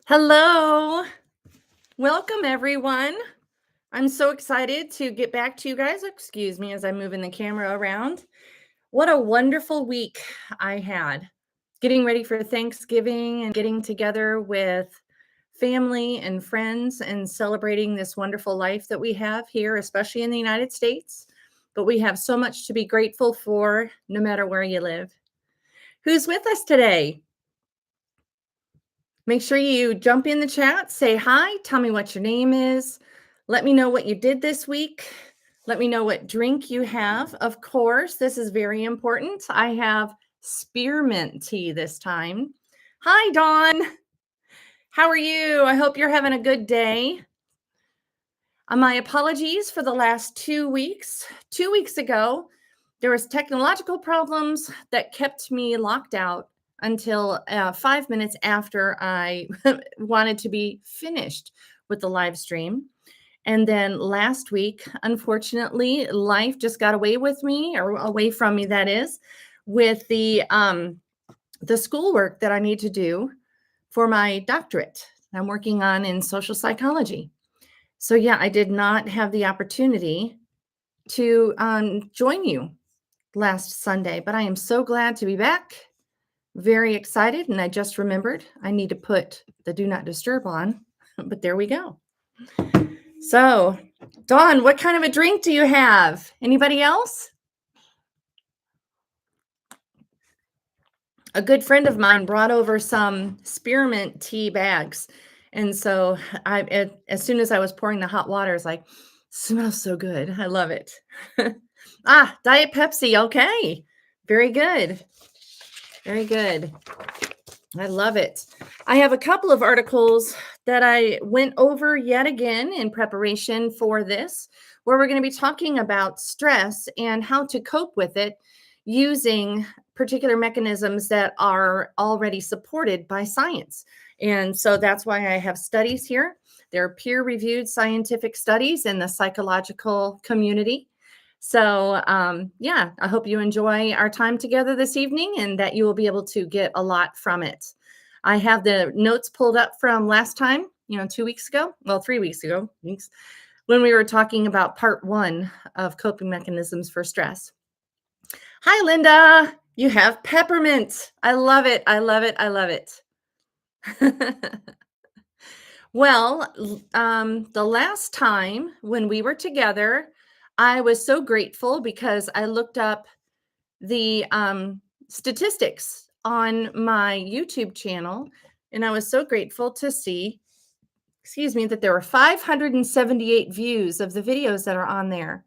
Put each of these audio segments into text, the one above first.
Hello. Welcome, everyone. I'm so excited to get back to you guys. Excuse me as I'm moving the camera around. What a wonderful week I had. Getting ready for Thanksgiving and getting together with family and friends and celebrating this wonderful life that we have here, especially in the United States. But we have so much to be grateful for no matter where you live. Who's with us today? Make sure you jump in the chat, say hi, tell me what your name is. Let me know what you did this week. Let me know what drink you have. Of course, this is very important. I have spearmint tea this time. Hi, Dawn. How are you? I hope you're having a good day. My apologies for the last 2 weeks. 2 weeks ago, there was technological problems that kept me locked out until 5 minutes after I wanted to be finished with the live stream. And then last week, unfortunately, life just got away with me, or away from me, that is, with the schoolwork that I need to do for my doctorate I'm working on in social psychology. So yeah, I did not have the opportunity to join you last Sunday, but I am so glad to be back. Very excited. And I just remembered I need to put the do not disturb on, but there we go. So, Dawn, what kind of a drink do you have? Anybody else? A good friend of mine brought over some spearmint tea bags. And so as soon as I was pouring the hot water, it's like, smells so good. I love it. Diet Pepsi. Okay. Very good. Very good. I love it. I have a couple of articles that I went over yet again in preparation for this, where we're going to be talking about stress and how to cope with it using particular mechanisms that are already supported by science. And so that's why I have studies here. They're peer-reviewed scientific studies in the psychological community. So, yeah, I hope you enjoy our time together this evening and that you will be able to get a lot from it. I have the notes pulled up from last time, 2 weeks ago, well, 3 weeks ago, when we were talking about part 1 of coping mechanisms for stress. Hi, Linda. You have peppermint. I love it. I love it. I love it. Well, the last time when we were together, I was so grateful because I looked up the statistics on my YouTube channel, and I was so grateful to see, that there were 578 views of the videos that are on there.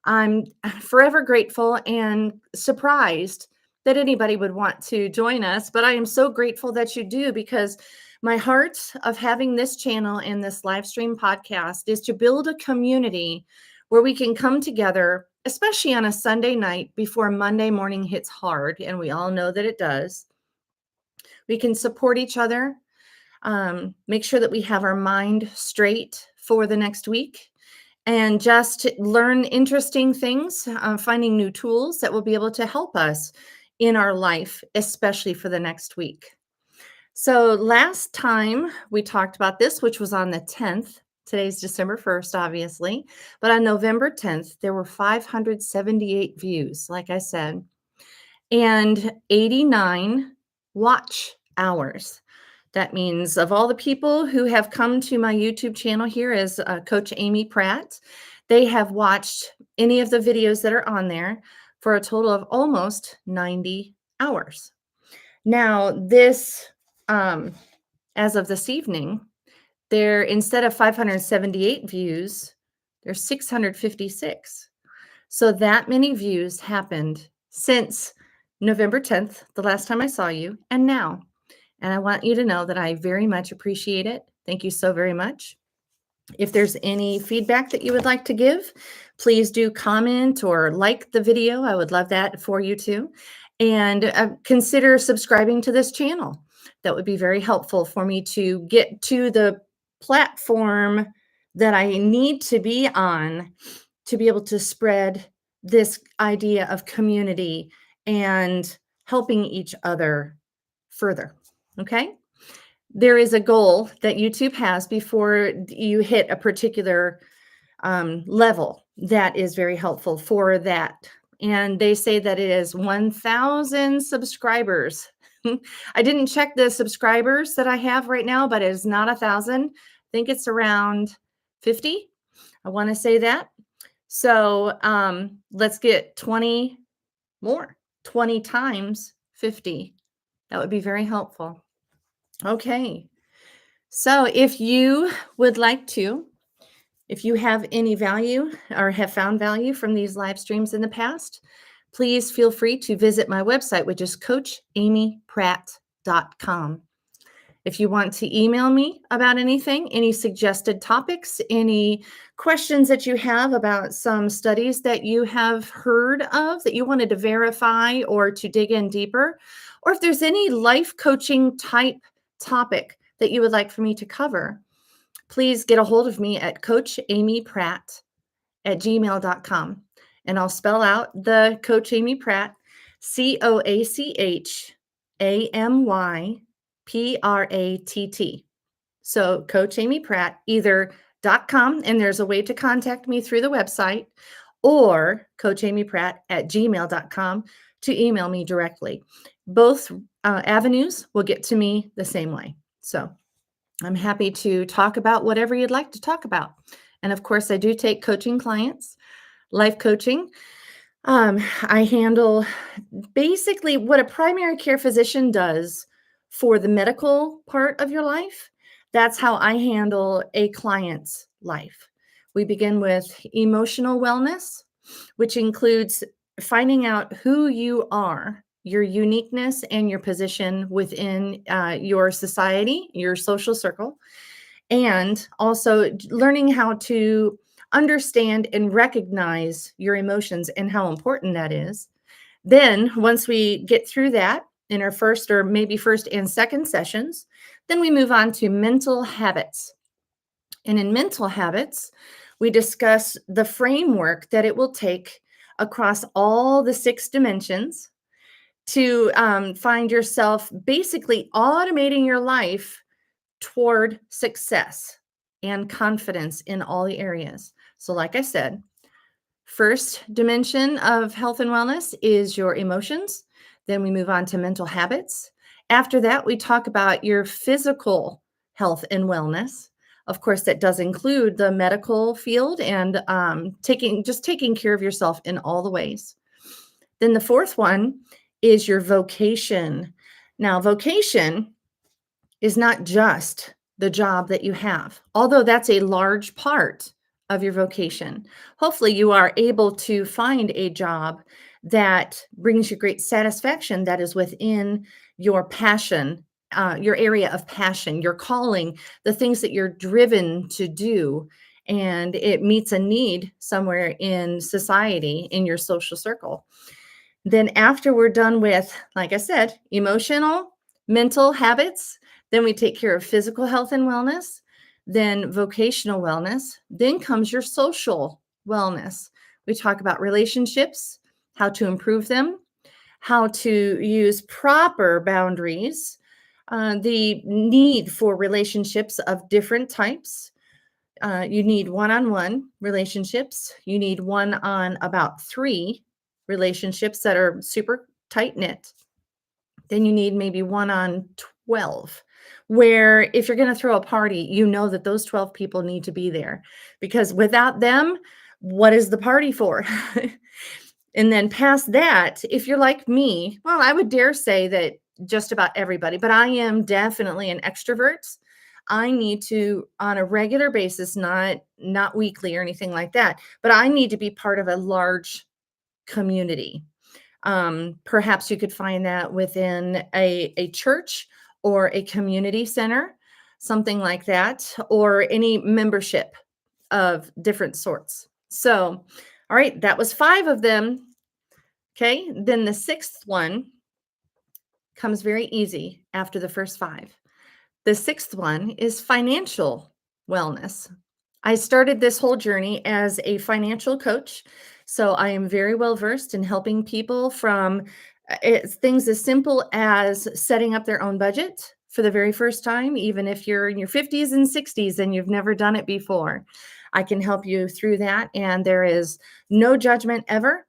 I'm forever grateful and surprised that anybody would want to join us, but I am so grateful that you do, because my heart of having this channel and this live stream podcast is to build a community where we can come together, especially on a Sunday night before Monday morning hits hard, and we all know that it does. We can support each other, make sure that we have our mind straight for the next week, and just learn interesting things, finding new tools that will be able to help us in our life, especially for the next week. So last time we talked about this, which was on the 10th. Today's December 1st, obviously. But on November 10th, there were 578 views, like I said, and 89 watch hours. That means of all the people who have come to my YouTube channel here as Coach Amy Pratt, they have watched any of the videos that are on there for a total of almost 90 hours. Now, this, as of this evening, there, instead of 578 views, there's 656. So that many views happened since November 10th, the last time I saw you, and now. And I want you to know that I very much appreciate it. Thank you so very much. If there's any feedback that you would like to give, please do comment or like the video. I would love that for you too. And consider subscribing to this channel. That would be very helpful for me to get to the platform that I need to be on to be able to spread this idea of community and helping each other further. Okay? there is a goal that YouTube has before you hit a particular level that is very helpful for that. And they say that it is 1,000 subscribers. I didn't check the subscribers that I have right now, but it is not 1,000. I think it's around 50. I want to say that. So let's get 20 more, 20 times 50. That would be very helpful. Okay. So if you have any value or have found value from these live streams in the past, please feel free to visit my website, which is coachamypratt.com. If you want to email me about anything, any suggested topics, any questions that you have about some studies that you have heard of that you wanted to verify or to dig in deeper, or if there's any life coaching type topic that you would like for me to cover, please get a hold of me at coachamypratt@gmail.com. And I'll spell out the Coach Amy Pratt, CoachAmyPratt. So Coach Amy Pratt, either .com, and there's a way to contact me through the website, or coachamypratt@gmail.com to email me directly. Both avenues will get to me the same way. So I'm happy to talk about whatever you'd like to talk about. And of course, I do take coaching clients, life coaching. I handle basically what a primary care physician does for the medical part of your life. That's how I handle a client's life. We begin with emotional wellness, which includes finding out who you are, your uniqueness, and your position within your society, your social circle, and also learning how to understand and recognize your emotions and how important that is. Then, once we get through that in our first or maybe first and second sessions, then we move on to mental habits. And in mental habits, we discuss the framework that it will take across all the 6 dimensions to find yourself basically automating your life toward success and confidence in all the areas. So, like I said, first dimension of health and wellness is your emotions. Then we move on to mental habits. After that, we talk about your physical health and wellness. Of course, that does include the medical field and taking care of yourself in all the ways. Then the fourth one is your vocation. Now, vocation is not just the job that you have, although that's a large part of your vocation. Hopefully, you are able to find a job that brings you great satisfaction that is within your passion, your area of passion, your calling, the things that you're driven to do, and it meets a need somewhere in society, in your social circle. Then after we're done with, like I said, emotional, mental habits, then we take care of physical health and wellness, then vocational wellness, then comes your social wellness. We talk about relationships, how to improve them, how to use proper boundaries, the need for relationships of different types. You need one-on-one relationships. You need one on about 3 relationships that are super tight knit. Then you need maybe one on 12, where if you're going to throw a party, you know that those 12 people need to be there, because without them, what is the party for? And then past that, if you're like me, well, I would dare say that just about everybody, but I am definitely an extrovert. I need to, on a regular basis, not weekly or anything like that, but I need to be part of a large community. Perhaps you could find that within a church or a community center, something like that, or any membership of different sorts. So, all right, that was 5 of them. Okay, then the 6th one comes very easy after the first 5. The 6th one is financial wellness. I started this whole journey as a financial coach, so I am very well versed in helping people from things as simple as setting up their own budget for the very first time, even if you're in your 50s and 60s and you've never done it before. I can help you through that, and there is no judgment ever.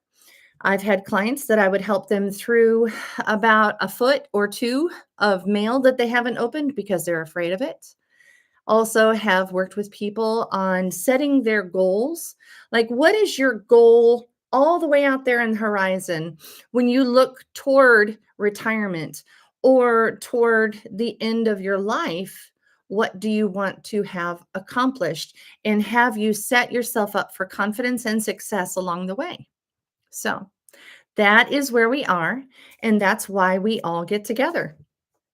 I've had clients that I would help them through about a foot or two of mail that they haven't opened because they're afraid of it. Also have worked with people on setting their goals. Like, what is your goal all the way out there in the horizon when you look toward retirement or toward the end of your life? What do you want to have accomplished? And have you set yourself up for confidence and success along the way? So that is where we are. And that's why we all get together.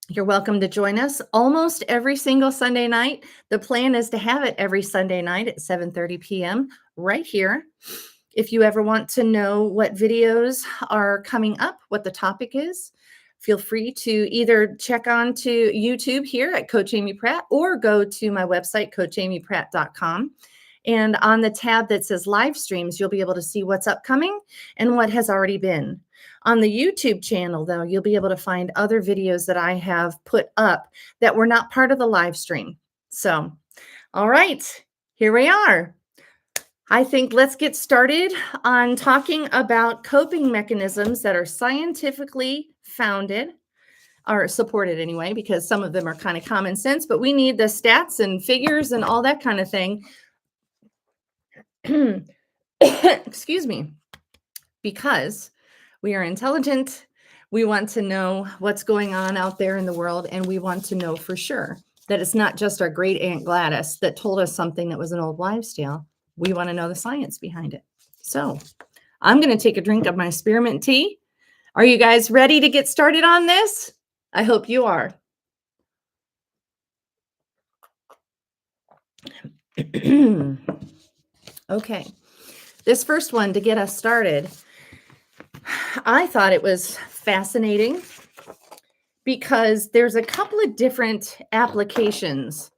You're welcome to join us almost every single Sunday night. The plan is to have it every Sunday night at 7:30 p.m. right here. If you ever want to know what videos are coming up, what the topic is, feel free to either check on to YouTube here at Coach Amy Pratt or go to my website, coachamypratt.com. And on the tab that says live streams, you'll be able to see what's upcoming and what has already been. On the YouTube channel, though, you'll be able to find other videos that I have put up that were not part of the live stream. So, all right, here we are. I think let's get started on talking about coping mechanisms that are scientifically founded or supported anyway, because some of them are kind of common sense, but we need the stats and figures and all that kind of thing. Excuse me, because we are intelligent. We want to know what's going on out there in the world, and we want to know for sure that it's not just our great Aunt Gladys that told us something that was an old wives' tale. We want to know the science behind it. So I'm going to take a drink of my spearmint tea. Are you guys ready to get started on this? I hope you are. Okay. This first one, to get us started, I thought it was fascinating because there's a couple of different applications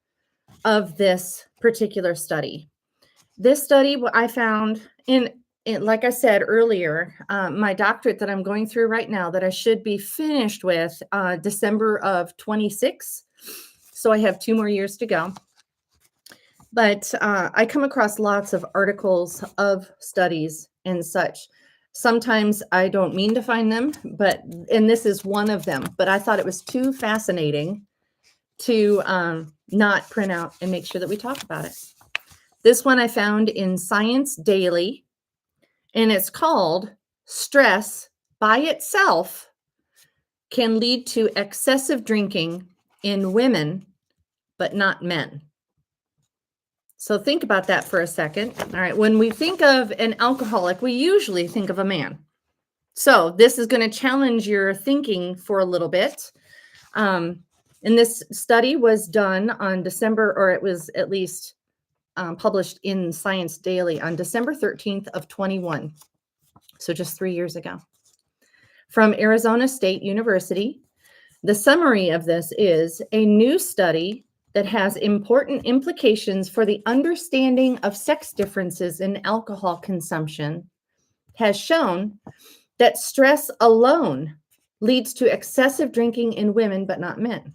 of this particular study. This study, what I found like I said earlier, my doctorate that I'm going through right now that I should be finished with December of 26. So I have 2 more years to go. But I come across lots of articles of studies and such. Sometimes I don't mean to find them, and this is one of them, but I thought it was too fascinating to not print out and make sure that we talk about it. This one I found in Science Daily, and it's called Stress by Itself Can Lead to Excessive Drinking in Women, but Not Men. So think about that for a second. All right. When we think of an alcoholic, we usually think of a man. So this is going to challenge your thinking for a little bit. And this study was done on December, or it was at least published in Science Daily on December 13th of 21. So just 3 years ago. From Arizona State University. The summary of this is a new study that has important implications for the understanding of sex differences in alcohol consumption has shown that stress alone leads to excessive drinking in women, but not men.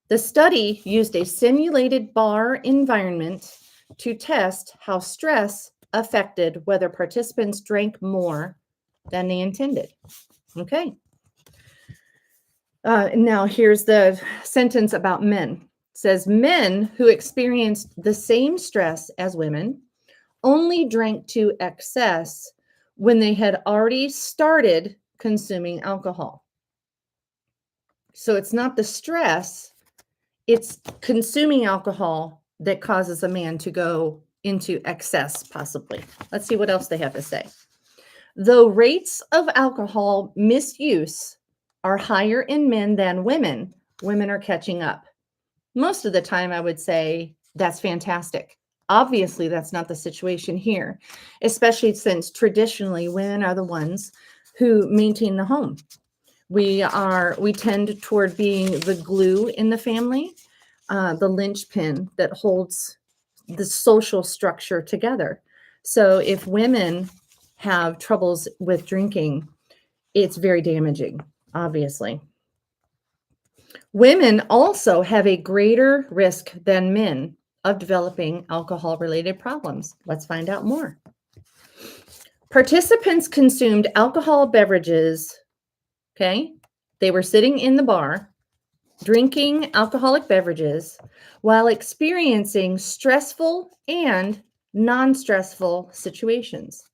The study used a simulated bar environment to test how stress affected whether participants drank more than they intended. Okay. Now here's the sentence about men. It says men who experienced the same stress as women only drank to excess when they had already started consuming alcohol. So it's not the stress, it's consuming alcohol that causes a man to go into excess, possibly. Let's see what else they have to say. Though rates of alcohol misuse are higher in men than women, women are catching up. Most of the time, I would say that's fantastic. Obviously, that's not the situation here, especially since traditionally women are the ones who maintain the home. We tend toward being the glue in the family, the linchpin that holds the social structure together. So if women have troubles with drinking, it's very damaging, obviously. Women also have a greater risk than men of developing alcohol-related problems. Let's find out more. Participants consumed alcohol beverages, okay? They were sitting in the bar, drinking alcoholic beverages while experiencing stressful and non-stressful situations.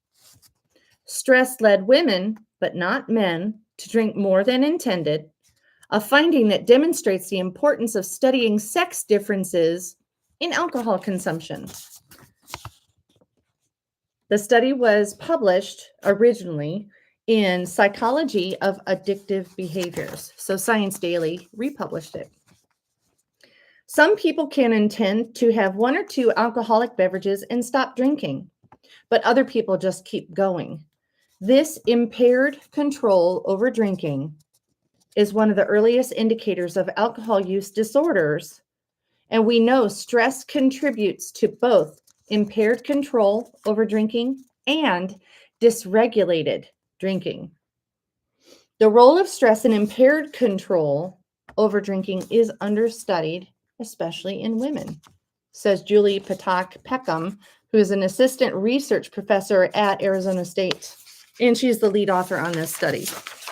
Stress led women, but not men, to drink more than intended, a finding that demonstrates the importance of studying sex differences in alcohol consumption. The study was published originally in Psychology of Addictive Behaviors. So Science Daily republished it. Some people can intend to have one or two alcoholic beverages and stop drinking, but other people just keep going. This impaired control over drinking is one of the earliest indicators of alcohol use disorders, and we know stress contributes to both impaired control over drinking and dysregulated drinking. The role of stress and impaired control over drinking is understudied, especially in women, says Julie Patak Peckham, who is an assistant research professor at Arizona State. And she's the lead author on this study.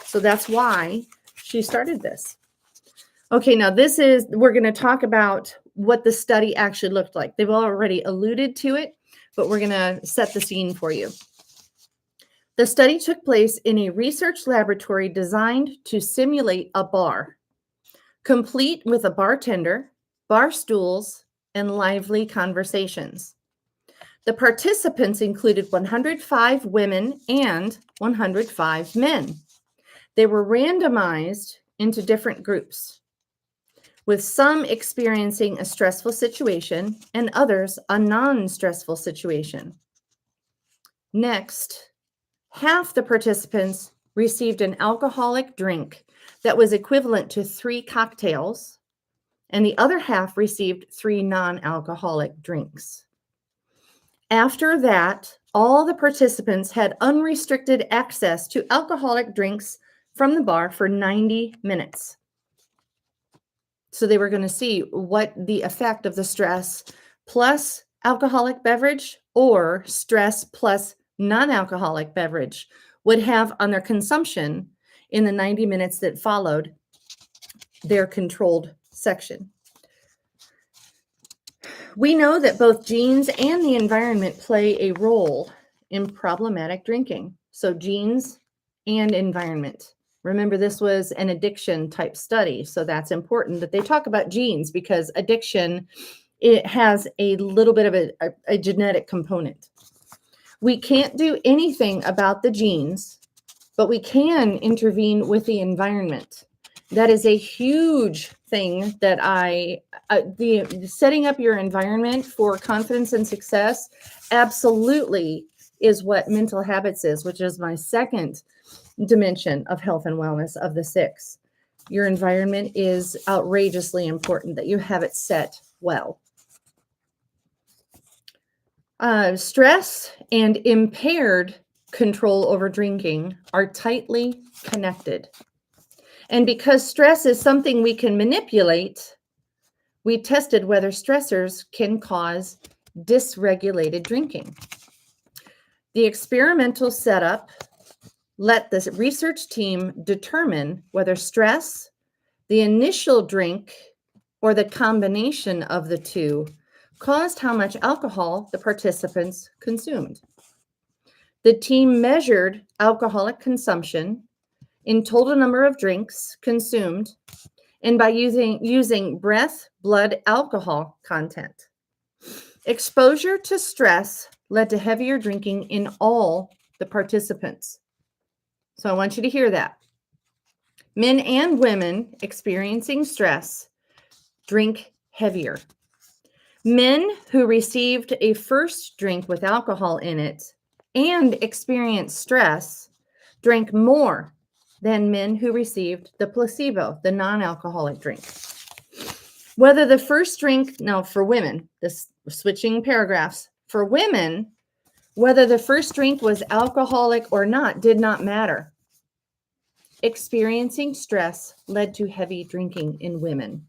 So that's why she started this. Okay, now we're going to talk about what the study actually looked like. They've already alluded to it, but we're going to set the scene for you. The study took place in a research laboratory designed to simulate a bar, complete with a bartender, bar stools, and lively conversations. The participants included 105 women and 105 men. They were randomized into different groups, with some experiencing a stressful situation and others a non-stressful situation. Next, half the participants received an alcoholic drink that was equivalent to 3 cocktails, and the other half received 3 non-alcoholic drinks. After that, all the participants had unrestricted access to alcoholic drinks from the bar for 90 minutes. So they were going to see what the effect of the stress plus alcoholic beverage or stress plus non-alcoholic beverage would have on their consumption in the 90 minutes that followed their controlled section. We know that both genes and the environment play a role in problematic drinking. So genes and environment. Remember, this was an addiction type study. So that's important that they talk about genes, because addiction, it has a little bit of a genetic component. We can't do anything about the genes, but we can intervene with the environment. That is a huge thing that the setting up your environment for confidence and success absolutely is what mental habits is, which is my second dimension of health and wellness of the 6. Your environment is outrageously important, that you have it set well. Stress and impaired control over drinking are tightly connected. And because stress is something we can manipulate, we tested whether stressors can cause dysregulated drinking. The experimental setup let the research team determine whether stress, the initial drink, or the combination of the two caused how much alcohol the participants consumed. The team measured alcoholic consumption in total number of drinks consumed and by using breath blood alcohol content. Exposure to stress led to heavier drinking in all the participants. So I want you to hear that. Men and women experiencing stress drink heavier. Men who received a first drink with alcohol in it and experienced stress drank more than men who received the placebo, the non-alcoholic drink. Whether the first drink, now for women, this switching paragraphs, for women, whether the first drink was alcoholic or not did not matter. experiencing stress led to heavy drinking in women.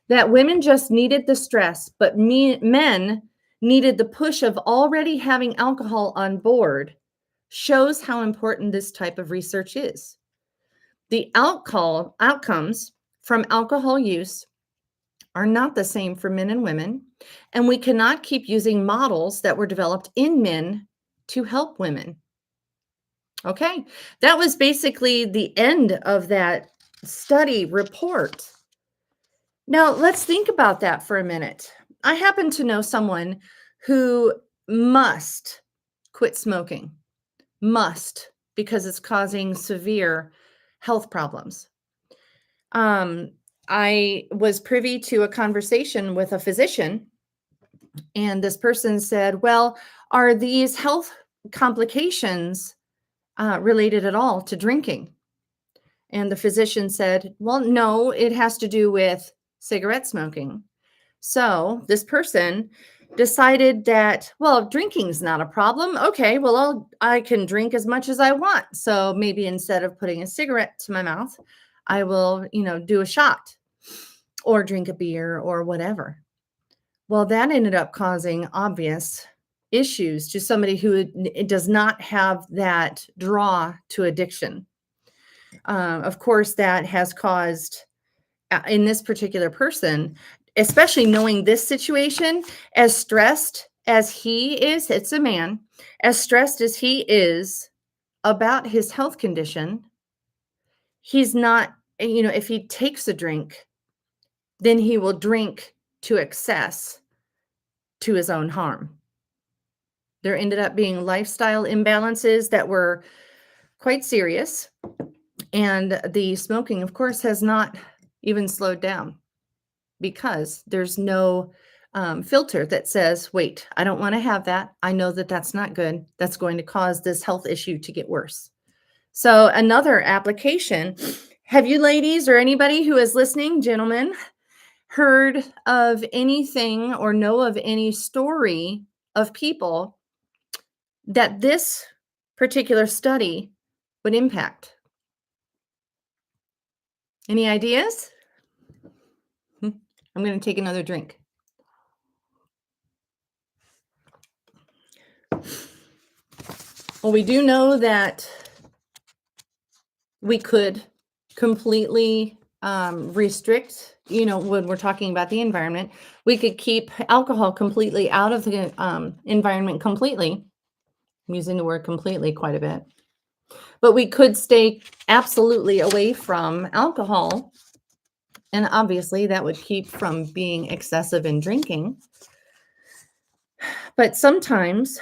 That women just needed the stress, but men needed the push of already having alcohol on board shows how important this type of research is. The alcohol outcomes from alcohol use are not the same for men and women, and we cannot keep using models that were developed in men to help women. Okay, that was basically the end of that study report. Now, let's think about that for a minute. I happen to know someone who must quit smoking, must, because it's causing severe health problems. Um, I was privy to a conversation with a physician, and this person said, well, are these health complications related at all to drinking? And the physician said, well, no, it has to do with cigarette smoking. So this person decided that, well, drinking's not a problem. Okay, well, I can drink as much as I want. So maybe instead of putting a cigarette to my mouth, I will, do a shot or drink a beer or whatever. Well, that ended up causing obvious issues to somebody who does not have that draw to addiction. Of course, that has caused, in this particular person, especially knowing this situation, as stressed as he is, it's a man, as stressed as he is about his health condition, he's not, if he takes a drink, then he will drink to excess to his own harm. There ended up being lifestyle imbalances that were quite serious. And the smoking, of course, has not even slowed down because there's no filter that says, wait, I don't want to have that. I know that that's not good. That's going to cause this health issue to get worse. So another application, have you ladies or anybody who is listening, gentlemen, heard of anything or know of any story of people that this particular study would impact? Any ideas? I'm going to take another drink. Well, we do know that we could completely restrict, when we're talking about the environment, we could keep alcohol completely out of the environment completely. I'm using the word completely quite a bit. But we could stay absolutely away from alcohol. And obviously that would keep from being excessive in drinking. But sometimes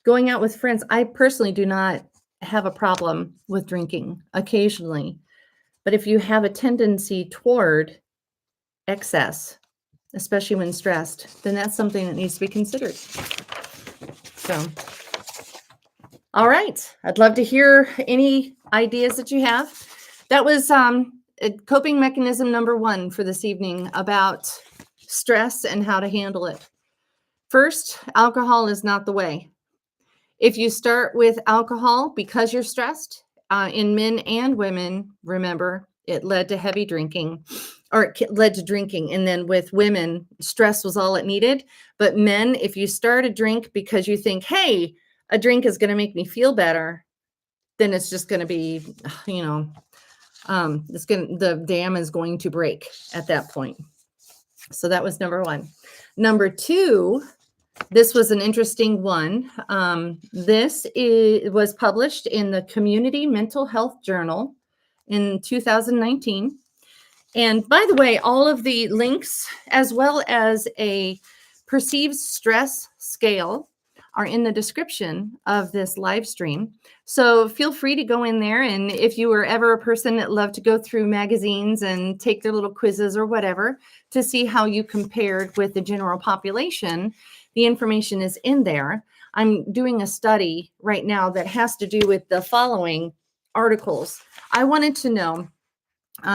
going out with friends, I personally do not have a problem with drinking occasionally. But if you have a tendency toward excess, especially when stressed, then that's something that needs to be considered. So, all right. I'd love to hear any ideas that you have. That was coping mechanism number 1 for this evening about stress and how to handle it. First, alcohol is not the way. If you start with alcohol because you're stressed, in men and women, remember, it led to heavy drinking, or it led to drinking. And then with women, stress was all it needed. But men, if you start a drink because you think, hey, a drink is going to make me feel better, then it's just going to be, the dam is going to break at that point. So that was number 1. Number 2, this was an interesting one. This was published in the Community Mental Health Journal in 2019. And by the way, all of the links, as well as a perceived stress scale, are in the description of this live stream. So feel free to go in there. And if you were ever a person that loved to go through magazines and take their little quizzes or whatever to see how you compared with the general population, the information is in there. I'm doing a study right now that has to do with the following articles. I wanted to know,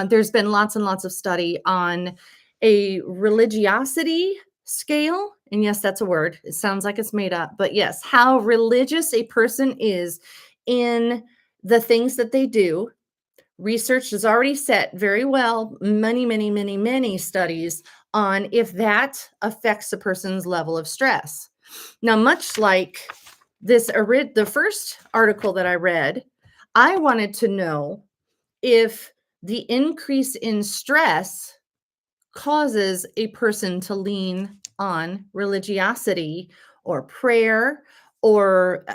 there's been lots and lots of study on a religiosity scale. And yes, that's a word. It sounds like it's made up, but yes, how religious a person is in the things that they do. Research is already set very well, many, many, many, many studies on if that affects a person's level of stress. Now, much like the first article that I read, I wanted to know if the increase in stress causes a person to lean on religiosity or prayer or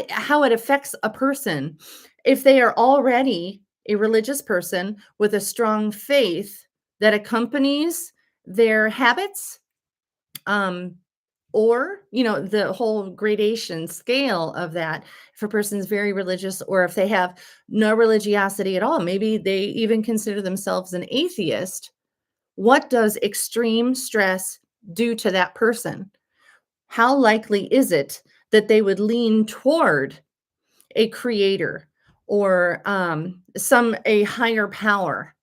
how it affects a person if they are already a religious person with a strong faith that accompanies their habits, um or the whole gradation scale of that. If a person's very religious or if they have no religiosity at all, maybe they even consider themselves an atheist. What does extreme stress do to that person? How likely is it that they would lean toward a creator or a higher power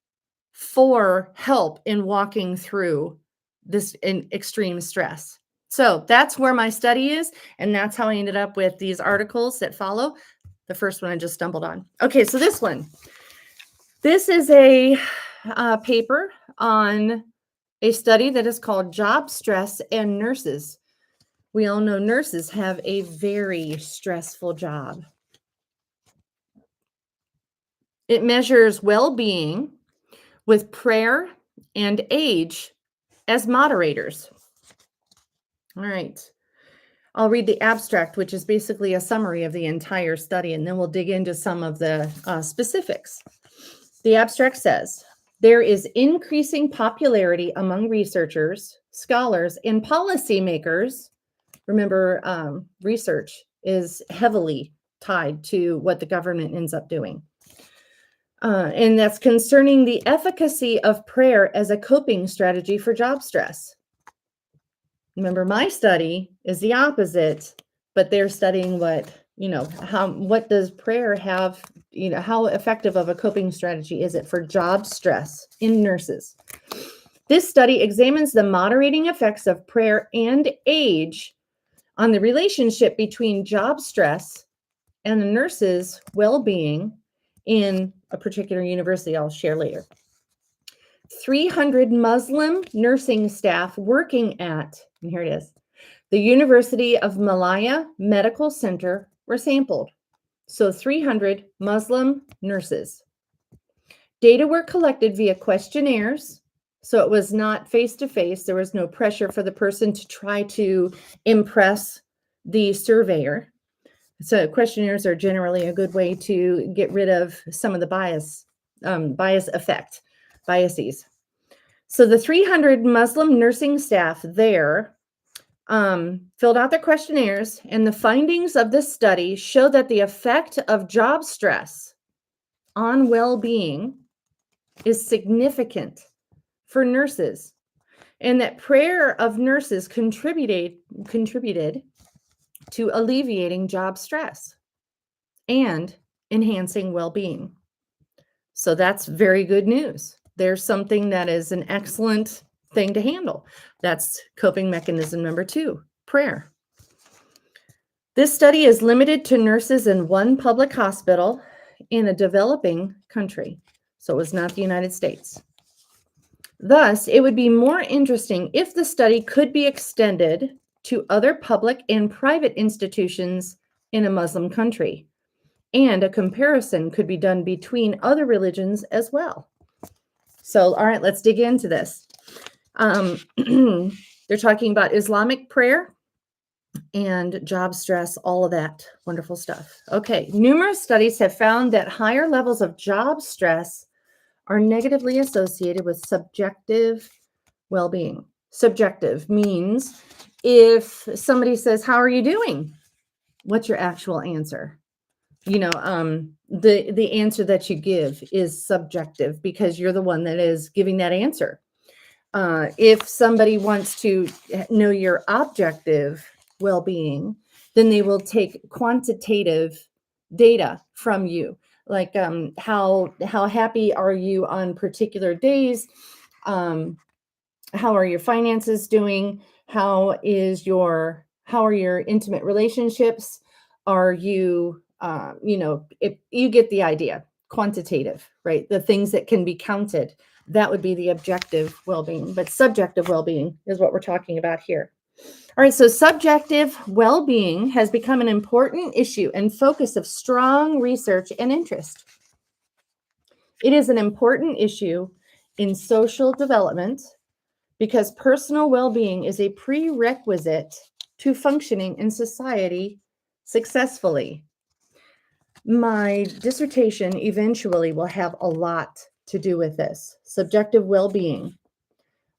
for help in walking through this in extreme stress? So that's where my study is, and that's how I ended up with these articles that follow. The first one I just stumbled on. Okay, so this is a paper on a study that is called Job Stress and Nurses. We all know nurses have a very stressful job. It measures well-being with prayer and age as moderators. All right. I'll read the abstract, which is basically a summary of the entire study, and then we'll dig into some of the specifics. The abstract says, there is increasing popularity among researchers, scholars, and policymakers. Remember, research is heavily tied to what the government ends up doing. And that's concerning the efficacy of prayer as a coping strategy for job stress. Remember, my study is the opposite, but they're studying what does prayer have, how effective of a coping strategy is it for job stress in nurses? This study examines the moderating effects of prayer and age on the relationship between job stress and the nurse's well-being in a particular university I'll share later. 300 Muslim nursing staff working at, and here it is, the University of Malaya Medical Center were sampled. So 300 Muslim nurses. Data were collected via questionnaires. So it was not face-to-face. There was no pressure for the person to try to impress the surveyor. So questionnaires are generally a good way to get rid of some of the biases. So the 300 Muslim nursing staff there filled out their questionnaires, and the findings of this study show that the effect of job stress on well-being is significant for nurses, and that prayer of nurses contributed to alleviating job stress and enhancing well-being. So that's very good news. There's something that is an excellent thing to handle. That's coping mechanism number 2, prayer. This study is limited to nurses in one public hospital in a developing country. So it was not the United States. Thus, it would be more interesting if the study could be extended to other public and private institutions in a Muslim country, and a comparison could be done between other religions as well. So, all right, let's dig into this. They're talking about Islamic prayer and job stress, all of that wonderful stuff. Okay, numerous studies have found that higher levels of job stress are negatively associated with subjective well-being. Subjective means if somebody says, "How are you doing?" What's your actual answer? The answer that you give is subjective because you're the one that is giving that answer. If somebody wants to know your objective well-being, then they will take quantitative data from you, like how happy are you on particular days? How are your finances doing? How are your intimate relationships? Are you if you get the idea, quantitative, right? The things that can be counted, that would be the objective well-being, but subjective well-being is what we're talking about here. All right, so subjective well-being has become an important issue and focus of strong research and interest. It is an important issue in social development because personal well-being is a prerequisite to functioning in society successfully. My dissertation eventually will have a lot to do with this, subjective well-being,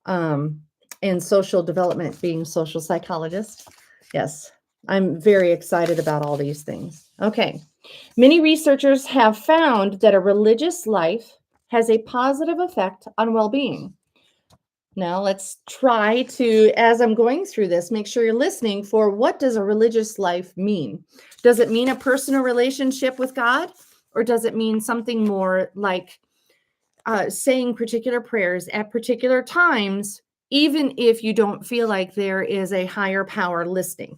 and social development, being social psychologist. Yes, I'm very excited about all these things. Okay, many researchers have found that a religious life has a positive effect on well-being. Now let's try to, as I'm going through this, make sure you're listening for what does a religious life mean? Does it mean a personal relationship with God? Or does it mean something more like saying particular prayers at particular times, even if you don't feel like there is a higher power listening?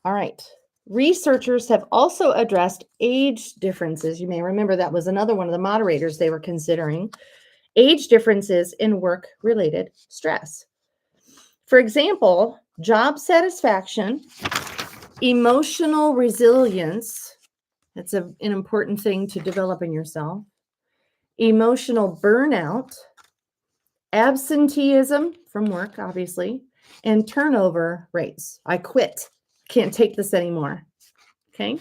All right. Researchers have also addressed age differences. You may remember that was another one of the moderators they were considering. Age differences in work-related stress. For example, job satisfaction, emotional resilience, that's an important thing to develop in yourself, emotional burnout, absenteeism from work, obviously, and turnover rates. I quit, can't take this anymore, okay?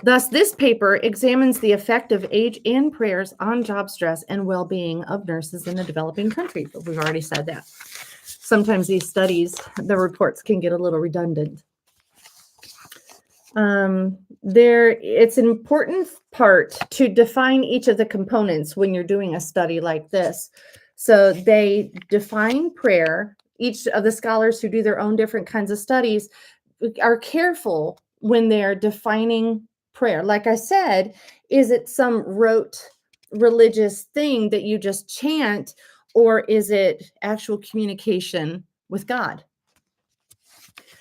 Thus, this paper examines the effect of age and prayers on job stress and well-being of nurses in a developing country. But we've already said that. Sometimes these studies, the reports can get a little redundant. It's an important part to define each of the components when you're doing a study like this. So they define prayer. Each of the scholars who do their own different kinds of studies are careful when they're defining prayer. Like I said, is it some rote religious thing that you just chant, or is it actual communication with God?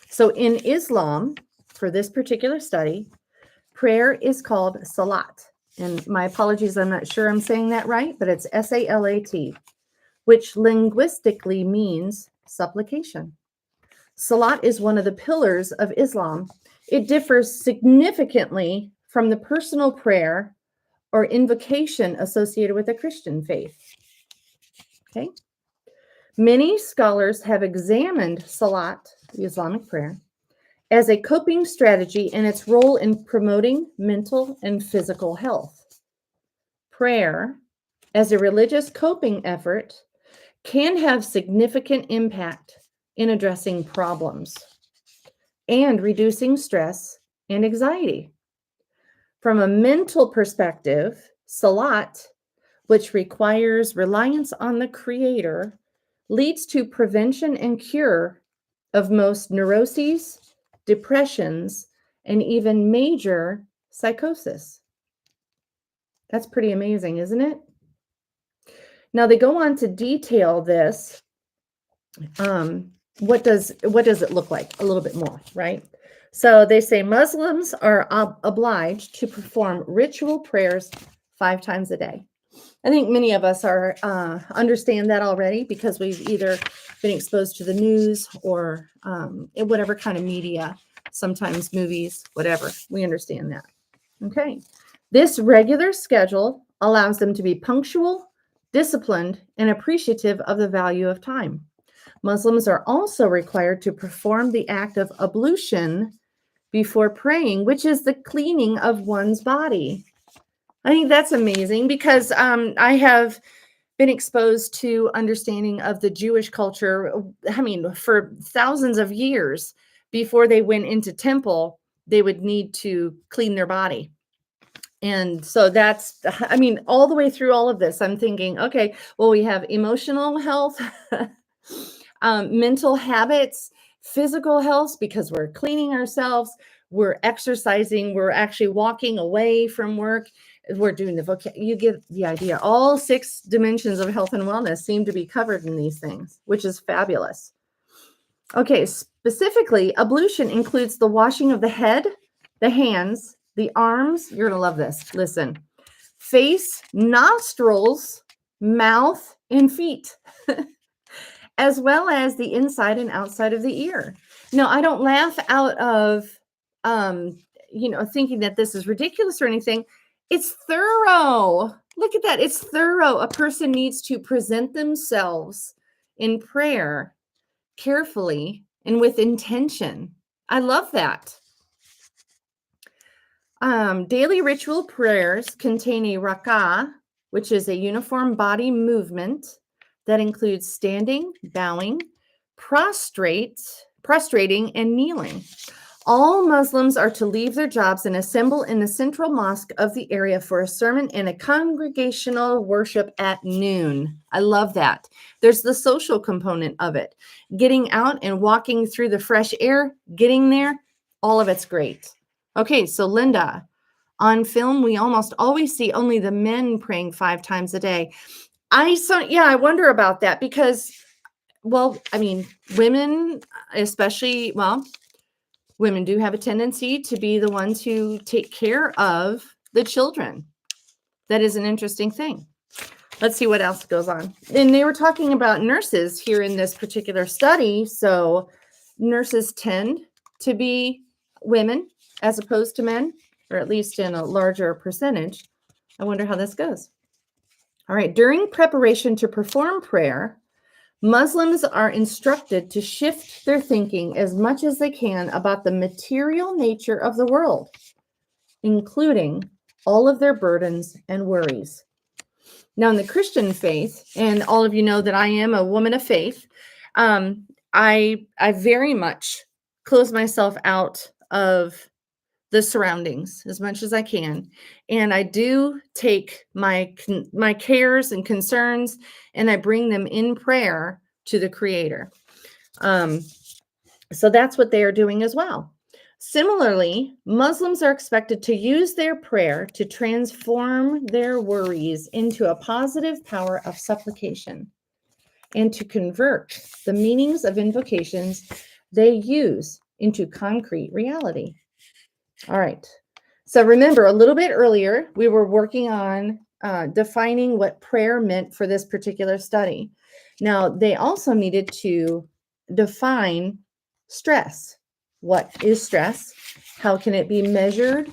So in Islam, for this particular study, prayer is called salat. And my apologies, I'm not sure I'm saying that right, but it's S-A-L-A-T, which linguistically means supplication. Salat is one of the pillars of Islam. It differs significantly from the personal prayer or invocation associated with the Christian faith. Okay. Many scholars have examined salat, the Islamic prayer, as a coping strategy and its role in promoting mental and physical health. Prayer, as a religious coping effort, can have significant impact in addressing problems and reducing stress and anxiety. From a mental perspective, salat, which requires reliance on the Creator, leads to prevention and cure of most neuroses, depressions, and even major psychosis. That's pretty amazing, isn't it? Now they go on to detail this. What does it look like? A little bit more, right? So they say Muslims are obliged to perform ritual prayers 5 times a day. I think many of us are understand that already because we've either been exposed to the news or in whatever kind of media, sometimes movies, whatever. We understand that. Okay. This regular schedule allows them to be punctual, disciplined, and appreciative of the value of time. Muslims are also required to perform the act of ablution before praying, which is the cleaning of one's body. I think that's amazing because I have been exposed to understanding of the Jewish culture. I mean, for thousands of years before they went into temple, they would need to clean their body. And so that's, I mean, all the way through all of this, I'm thinking, okay, well, we have emotional health, mental habits, physical health, because we're cleaning ourselves, we're exercising, we're actually walking away from work, we're doing the you get the idea. All 6 dimensions of health and wellness seem to be covered in these things, which is fabulous. Okay, specifically, ablution includes the washing of the head, the hands, the arms. You're going to love this. Listen. Face, nostrils, mouth, and feet, as well as the inside and outside of the ear. Now, I don't laugh out of, um, thinking that this is ridiculous or anything. It's thorough. Look at that. It's thorough. A person needs to present themselves in prayer carefully and with intention. I love that. Daily ritual prayers contain a rak'ah, which is a uniform body movement that includes standing, bowing, prostrating, and kneeling. All Muslims are to leave their jobs and assemble in the central mosque of the area for a sermon and a congregational worship at noon. I love that. There's the social component of it. Getting out and walking through the fresh air, getting there, all of it's great. Okay, so Linda, on film, we almost always see only the men praying 5 times a day. I wonder about that because, women, especially, women do have a tendency to be the ones who take care of the children. That is an interesting thing. Let's see what else goes on. And they were talking about nurses here in this particular study. So nurses tend to be women as opposed to men, or at least in a larger percentage. I wonder how this goes. All right. During preparation to perform prayer, Muslims are instructed to shift their thinking as much as they can about the material nature of the world, including all of their burdens and worries. Now, in the Christian faith, and all of you know that I am a woman of faith, I very much close myself out of the surroundings as much as I can. And I do take my cares and concerns and I bring them in prayer to the Creator. So that's what they are doing as well. Similarly, Muslims are expected to use their prayer to transform their worries into a positive power of supplication and to convert the meanings of invocations they use into concrete reality. All right. So remember, a little bit earlier, we were working on defining what prayer meant for this particular study. Now, they also needed to define stress. What is stress? How can it be measured?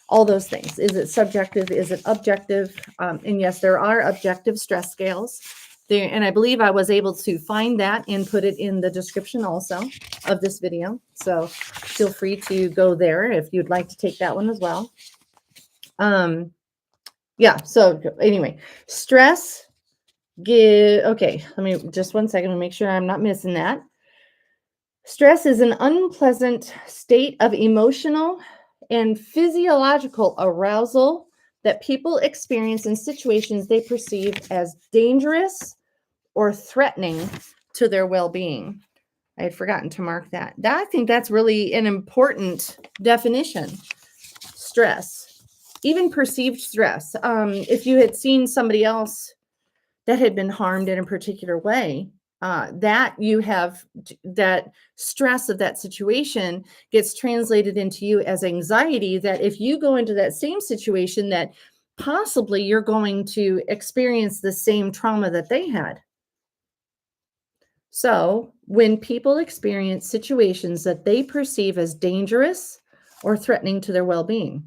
All those things. Is it subjective? Is it objective? And yes, there are objective stress scales. And I believe I was able to find that and put it in the description also of this video. So feel free to go there if you'd like to take that one as well. So anyway, stress, okay, let me just 1 second to make sure I'm not missing that. Stress is an unpleasant state of emotional and physiological arousal that people experience in situations they perceive as dangerous or threatening to their well-being. I had forgotten to mark that. I think that's really an important definition. Stress, even perceived stress. If you had seen somebody else that had been harmed in a particular way, that stress of that situation gets translated into you as anxiety, that if you go into that same situation, that possibly you're going to experience the same trauma that they had. So when people experience situations that they perceive as dangerous or threatening to their well-being,